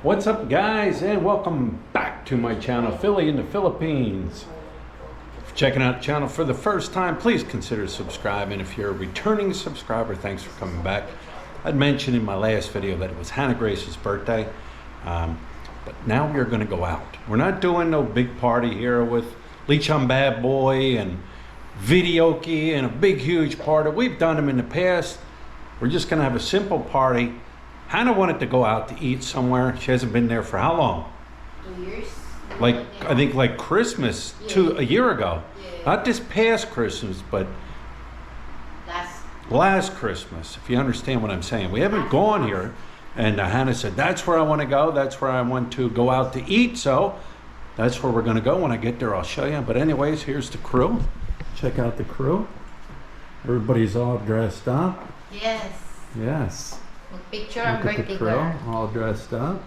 What's up, guys, and welcome back to my channel, Philly in the Philippines. If you're checking out the channel for the first time, please consider subscribing. If you're a returning subscriber, thanks for coming back. I'd mentioned in my last video that it was Hannah Grace's birthday, but now we're going to go out. We're not doing no big party here with Lechon Bad Boy and videoke and a big huge party. We've done them in the past. We're just going to have a simple party. Hannah wanted to go out to eat somewhere. She hasn't been there for how long? 2 years. Like, I think like Christmas, a year ago. Yeah. Not this past Christmas, but last Christmas, if you understand what I'm saying. We haven't gone here. And Hannah said, that's where I want to go. That's where I want to go out to eat. So that's where we're going to go. When I get there, I'll show you. But anyways, here's the crew. Check out the crew. Everybody's all dressed up. Yes. Yes. Picture of birthday girl. All dressed up.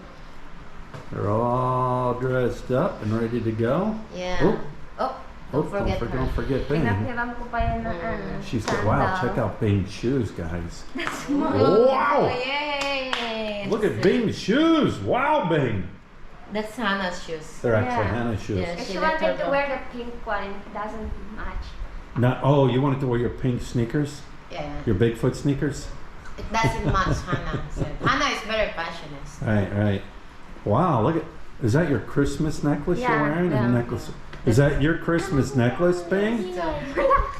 They're all dressed up and ready to go. Yeah. Don't forget Bing. She's got, wow, check out Bing's shoes, guys. Wow! Yay! Look at Bing's shoes. Wow, Bing. That's Hannah's shoes. They're actually Hannah's shoes. Yeah, she wanted to wear the pink one. It doesn't match. Not, oh, you wanted to wear your pink sneakers? Yeah. Your Bigfoot sneakers? It doesn't match Hannah. So Hannah is very passionate. Right. Wow, look at, is that your Christmas necklace you're wearing? Yeah. A necklace. Is that your Christmas necklace, Bing?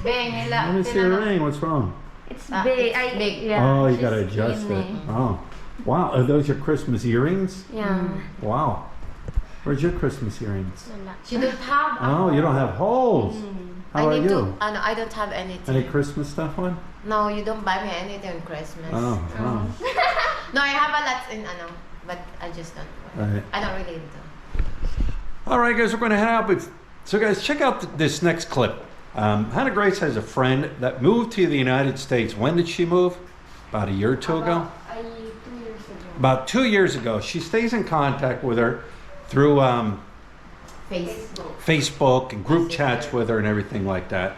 Bing, let me see your ring. What's wrong? It's big. It's big. Yeah, oh, you gotta adjust it. Oh, wow. Are those your Christmas earrings? Yeah. Wow. Where's your Christmas earrings? She don't have. Oh, you don't have holes. How are you? I don't have anything. Any Christmas stuff on? No, you don't buy me anything on Christmas. Oh. No, I have a lot in but I just don't. Right. I don't really do. All right, guys, we're going to head out. So, guys, check out this next clip. Hannah Grace has a friend that moved to the United States. When did she move? About a year or two ago? 2 years ago. About 2 years ago. She stays in contact with her through Facebook and group chats with her and everything like that.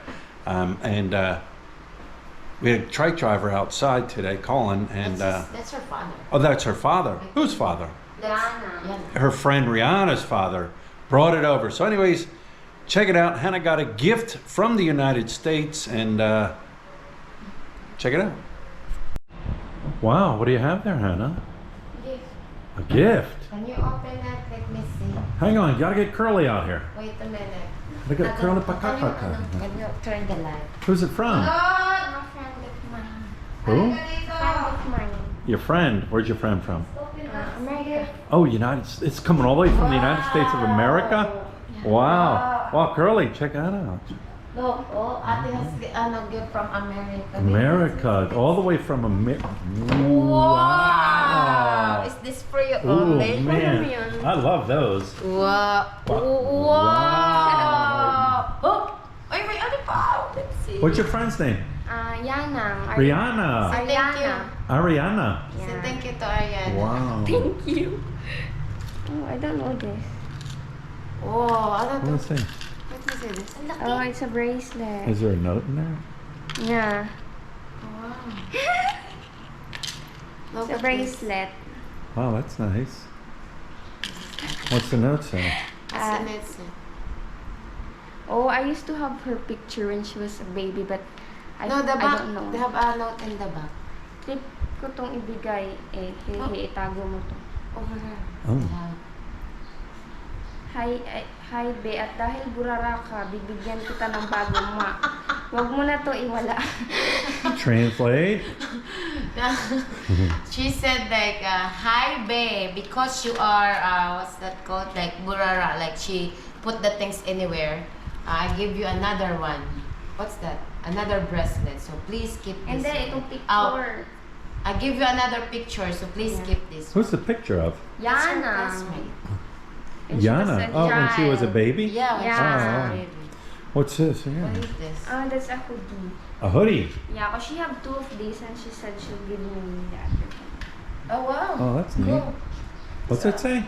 We had a truck driver outside today calling, and that's her father. Oh, that's her father. Whose father? Rihanna. Her friend Rihanna's father brought it over. So anyways, check it out. Hannah got a gift from the United States, and check it out. Wow, what do you have there, Hannah? Gift. A gift? Can you open that? Let me see. Hang on, you gotta get Curly out here. Wait a minute. Look at Curly. Can you turn the light? Who's it from? No friend of mine. Who? Friend of mine. Your friend. Where's your friend from? America. Oh, it's coming all the way from the United States of America? Wow. Wow, Curly, check that out. Look, ate has gift from America. America, all the way from America. Wow. Is this for you only? Oh, man. I love those. Wow. Wow. Oh, ay, may ano pa? Let's see. What's your friend's name? Yana. Rihanna. Say thank you. Ariana. Say thank you to Ariana. Wow. Thank you. Oh, I don't know this. Oh, ano to? Let's see. Let me see this. Oh, it's a bracelet. Is there a note in there? Yeah. Wow. It's a bracelet. Wow, that's nice. What's the note say? Oh, I used to have her picture when she was a baby, but I No, the I back. don't know. They have a note in the back. Trip ko tong ibigay eh. Itago mo to. Over there. Oh. Hi be, at dahil burara ka, bibigyan kita ng bagong ma. Wag mo na to iwala. Translate. She said like, hi babe, because you are, what's that called? Like burara, like she put the things anywhere. I give you another one. What's that? Another bracelet. So please keep this. And then itong picture. I give you another picture, so please keep this. Who's the picture of? That's her Yana. classmate. Yana. Oh, when she was a baby? Yeah, when she was a baby. What's this? What Yeah. is this? That's a hoodie. A hoodie. Yeah, cause she have 2 of these and she said she'll give me the other one. Oh wow. Oh, that's neat. Cool. What's that say?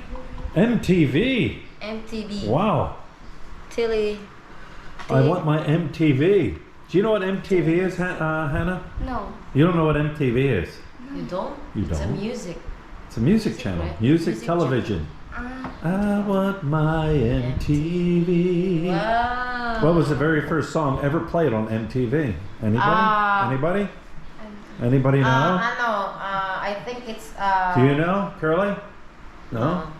MTV. MTV. Wow. Tilly. I want my MTV. Do you know what MTV is, Hannah? No. You don't know what MTV is? You don't? You It's a don't? music. It's a music channel. Music television. I want my MTV. Wow. What was the very first song ever played on MTV? Anybody? Anybody? Anybody know? I think it's Do you know, Curly? No?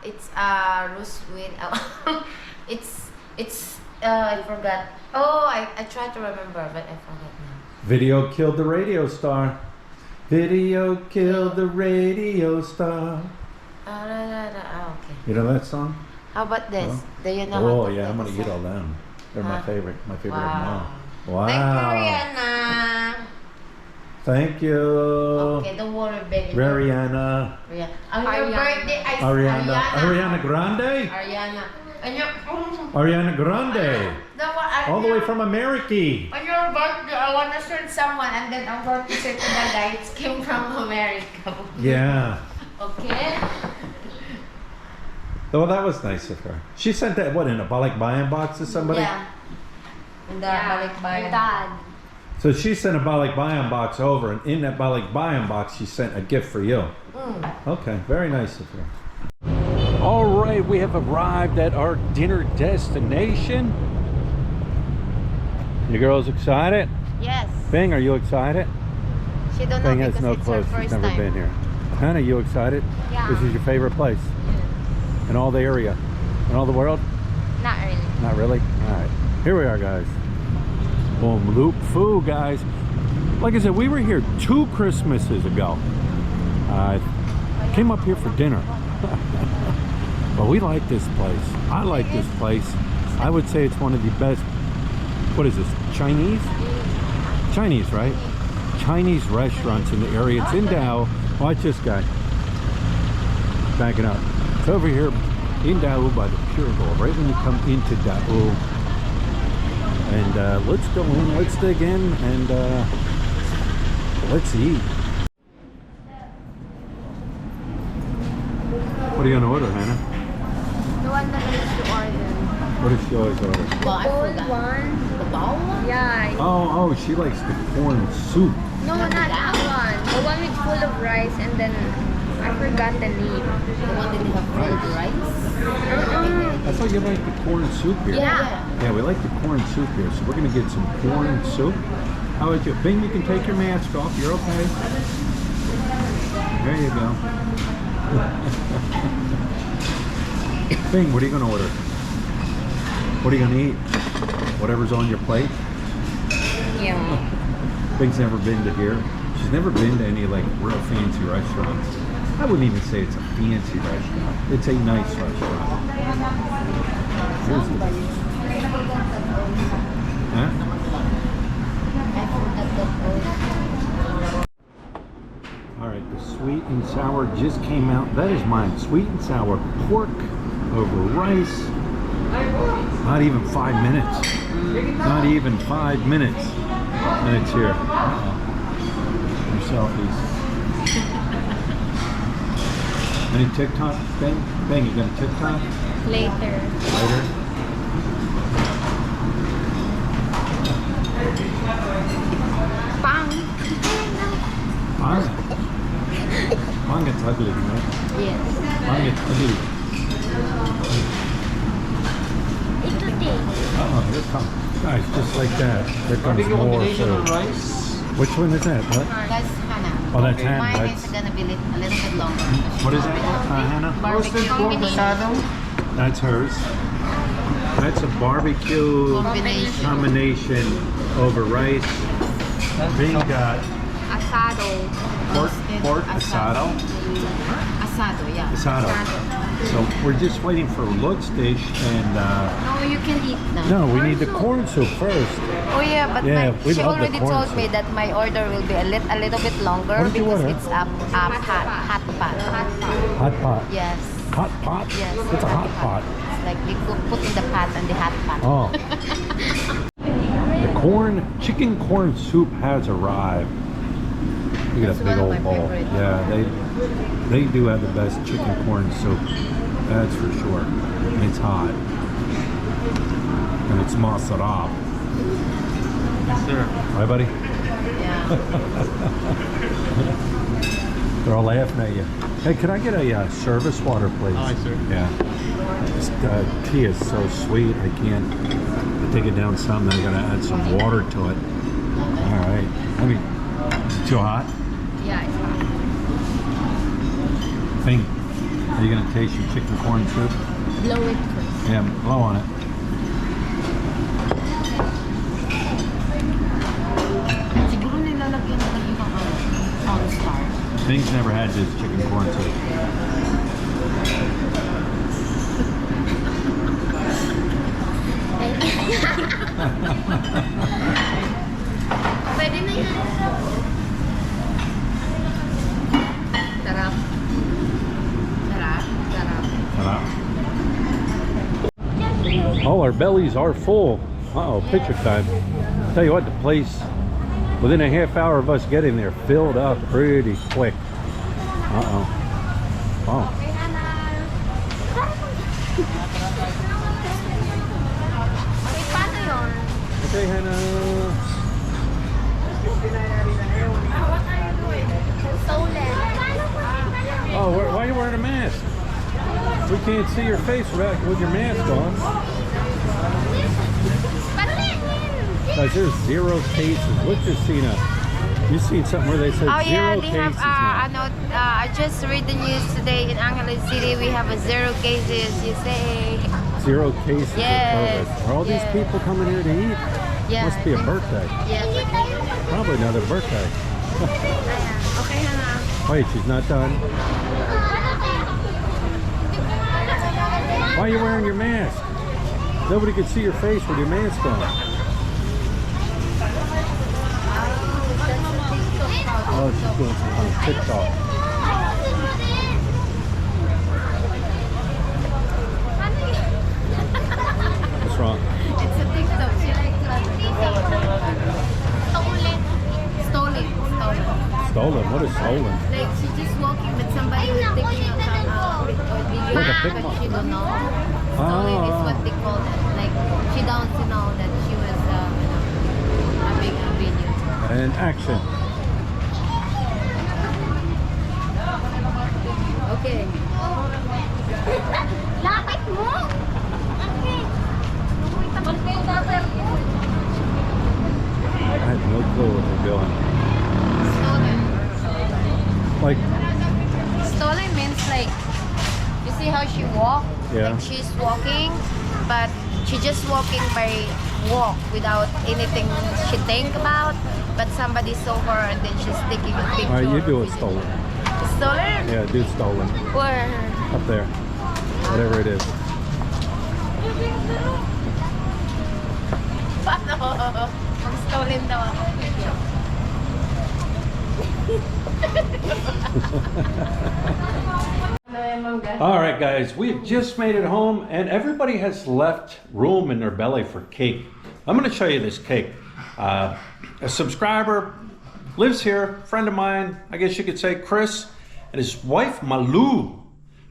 it's Bruce with it's I forgot. Oh, I tried to remember, but I forgot now. Video killed the radio star. Video killed the radio star. Okay. You know that song? How about this? Oh. Do you know? Oh how to yeah, play I'm gonna this get song? all them. They're my favorite. My favorite of them Wow. all. Wow. Thank you, Rihanna. Thank you. Okay, don't worry, baby. Rihanna. On your birthday, Ariana Grande? Ariana. On your, Ariana Grande. All the way from America. On your birthday, I want to send someone, and then I'm going to say to the guy, it came from America. Yeah. Okay? Oh, that was nice of her. She sent that, what, in a balikbayan box to somebody? Yeah. In the balikbayan. Dad. So she sent a balikbayan box over, and in that balikbayan box, she sent a gift for you. Okay, very nice of her. All right, we have arrived at our dinner destination. You girls excited? Yes. Bing, are you excited? She don't know Bing because has no it's clue. her She's first never time. been here. Hannah, you excited? Yeah. This is your favorite place in all the area, in all the world? Not really. Not really? All right. Here we are, guys. Boom, Loop Foo, guys. Like I said, we were here 2 Christmases ago. I came up here for dinner. But we like this place. I like this place. I would say it's one of the best. What is this? Chinese? Chinese, right? Chinese restaurants in the area. It's in Dao. Watch this guy. Backing up. It's over here in Dao by the Pure Gold, right when you come into Dao. And let's go in, let's dig in, and let's eat. What are you gonna order, Hannah? The one that I used to order. What does she always order? Well, I Old forgot. one. The bowl one? Yeah. Oh, she likes the corn soup. No, not that one. The one with full of rice and then I forgot the name. The one that you have fried rice? I thought you liked the corn soup here. Yeah. Yeah, we like the corn soup here, so we're gonna get some corn soup. How about you? Bing, you can take your mask off. You're okay. There you go. Bing, what are you gonna order? What are you gonna eat? Whatever's on your plate. Yeah. Bing's never been to here. She's never been to any like real fancy restaurants. I wouldn't even say it's a fancy restaurant. It's a nice restaurant. Here's the huh? I forgot that old. All right, the sweet and sour just came out. That is mine. Sweet and sour pork over rice. Not even 5 minutes. Not even 5 minutes. And it's here. Your selfies. Any TikTok? Bang? Bang, you got a TikTok? Later. Later? Pang. Manga. Manga gets ugly, right? Yes. Manga gets ugly. Uh-oh, here it comes. Guys, just like that. There comes more food. Which one is that? What? That's Hannah. Oh, that's Hannah. Mine That's- is gonna be a little bit longer. What is that, Hannah? Barbecue combination. That's hers. That's a barbecue combination over rice. Bing got Asado. pork asado. Asado, yeah. Asado. So we're just waiting for Lut's dish, and No, you can eat now. no, we need the corn soup first. Oh yeah, but Yeah, we she love the already corn told soup. me that my order will be a little bit longer What did you because order? it's a hot pot. Hot pot. Yes. Hot pot? Yes. It's a hot pot. It's like they put in the pot and the hot pot. Oh. The chicken corn soup has arrived. Look at That's that big one of old my bowl. favorites. Yeah, they do have the best chicken corn soup. That's for sure. And it's hot. And it's mozzarella. Yes, sir. Right, buddy? Yeah. They're all laughing at you. Hey, can I get a service water, please? Aye, sir. Yeah. This tea is so sweet. I can't take it down some. Then I gotta add some water to it. All right. I mean, is it too hot? Yeah, it's hot. Think. Are you gonna taste your chicken corn soup? Blow it first. Yeah, blow on it. Siguro nilalagyan ng ibang cornstarch. Thing's never had this chicken corn soup. Pwede na yan. Sarap. Sarap. Sarap. Sarap. Oh, our bellies are full. Uh-oh, picture time. Tell you what, the place, within a half hour of us getting there, filled up pretty quick. Uh-oh. Wow. Okay, paano yun? Okay, Hannah. What are you doing? Stolen. Oh, why are you wearing a mask? We can't see your face with your mask on. Guys, there's 0 cases. Let's just see now. You seen something where they said Oh 0 yeah, they cases have. now? I just read the news today in Angeles City. We have a 0 cases. You say? 0 cases Yes, of COVID. Are all these yes. people coming here to eat? Yeah. Must be a birthday. Yeah. Probably another birthday. Okay, Hannah. Wait, she's not done. Why are you wearing your mask? Nobody can see your face with your mask on. Oh, she's doing something on TikTok. What's wrong? It's a TikTok. She likes Stolen. Stolen? What is stolen? Like, she's just walking, but somebody was taking out some video, Like a but pickpocket. she don't know. Stolen is what they call it. Like, she don't know that she was having a video. And action. Okay. Lapit mo! Okay. I have no clue what they're doing. Stolen. Like, Stolen means like, you see how she walk? Yeah. Like she's walking, but she just walking by walk without anything she think about. But somebody saw her and then she's taking a picture. all right, you do or it video. stolen. Stolen? Yeah, do stolen. Where? Up there. Whatever it is. Paano? Pag stolen daw ako. All right, guys, we've just made it home, and everybody has left room in their belly for cake. I'm going to show you this cake. A subscriber lives here, friend of mine, I guess you could say, Chris, and his wife Malu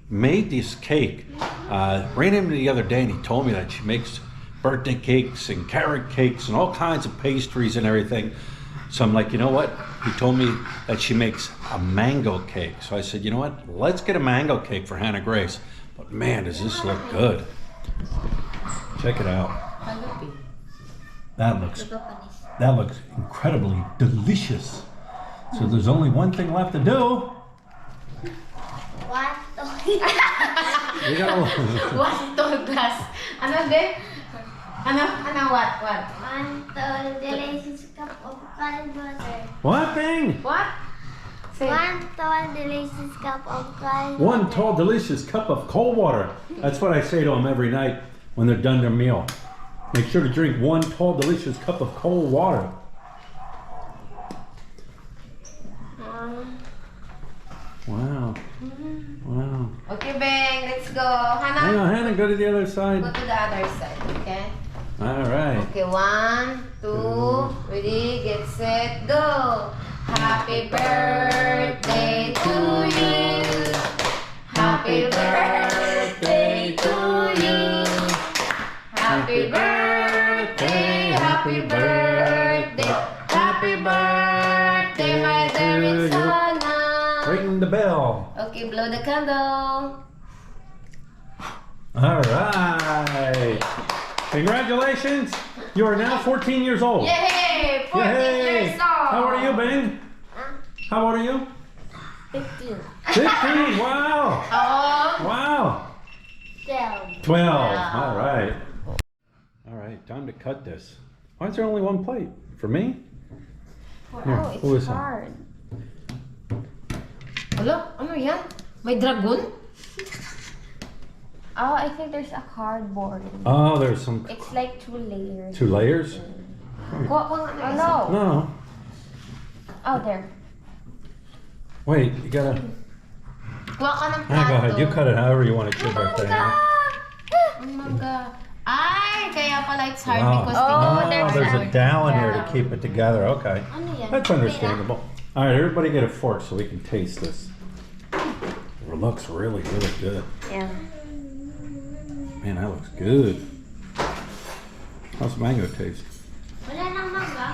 made this cake. Ran into him the other day, and he told me that she makes birthday cakes and carrot cakes and all kinds of pastries and everything. So I'm like, you know what? He told me that she makes a mango cake. So I said, you know what? Let's get a mango cake for Hannah Grace. But man, does this look good. Check it out. That looks incredibly delicious. So there's only one thing left to do. What? We gotta One tall glass. Ano din? Ano what? One tall delicious cup of cold water. What thing? What? Say. One tall delicious cup of cold One water. tall delicious cup of cold water. That's what I say to them every night when they're done their meal. Make sure to drink one tall delicious cup of cold water. Wow. Wow. Okay, Beng, let's go. Hannah, Hannah, go to the other go side. to the other side, okay? All right. Okay, 1, 2, ready, get set, go! Happy birthday to you! Happy birthday to you! Happy birthday, happy birthday, happy birthday, my dear Miss Hannah! Ring the bell. Okay. Okay, blow the candle. All right. Congratulations. You are now 14 years old. Yay! 14 Yay. years old. How old are you, Bing? How old are you? 15. 15. Wow. Oh. Wow. 12. 12. Wow. All right. All right. Time to cut this. Why is there only one plate? For me? Here, Oh, who it's is that? hard. Hala, ano yan? May dragon? Oh, I think there's a cardboard. Oh, there's some It's like 2 layers. 2 layers. Kuha ko nga Oh ng no. No. Oh, there. Wait, you gotta. Kuha ka ng Ah, go plato. ahead. You cut it however you want it to right there. Oh my God. Ay, kaya pala it's hard Wow. because Oh, There's a dowel in there to Yeah. keep it together. Okay. Ano yan? That's understandable. All right, everybody get a fork so we can taste this. It looks really, really good. Yeah. Man, that looks good. How's the mango taste? Wala nang mangga.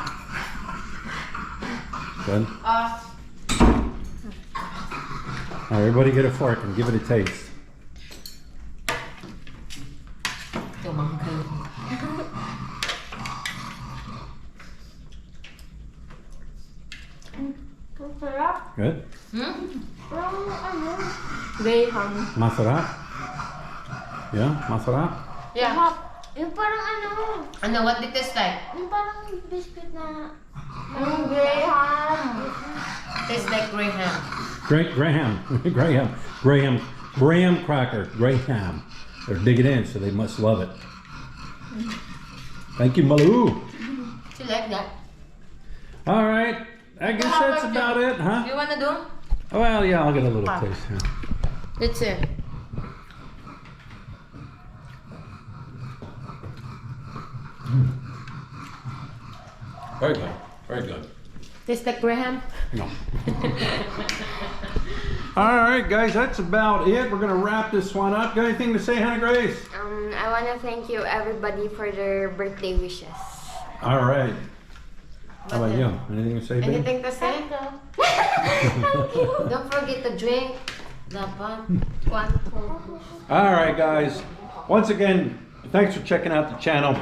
Good? All right, everybody get a fork and give it a taste. tumangkay. Ang sarap. Good? Parang ano? Graham. Masarap? Yeah, masarap? Yeah. Yung parang ano? Ano, what it tastes like? Yung parang biscuit na... Ang Graham. Tastes like Graham. Graham cracker, Graham. They're digging in, so they must love it. Thank you, Malou. You like that? All right, I guess that's about it, huh? You wanna do? Well, yeah, I'll get a little taste here. That's it. Very good, very good. Tastes like Graham? No. All right, guys, that's about it. We're gonna wrap this one up. Got anything to say, Hannah Grace? I want to thank you everybody for their birthday wishes. All right. How about you? Anything to say, babe? Anything to say? Don't forget to drink. Dapat. All right, guys. Once again, thanks for checking out the channel.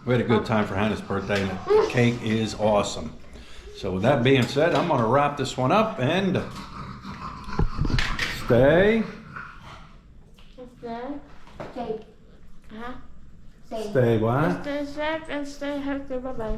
We had a good time for Hannah's birthday, and the cake is awesome. So with that being said, I'm going to wrap this one up and stay. Cake. Huh? Stay what? Stay safe and stay healthy. Bye-bye.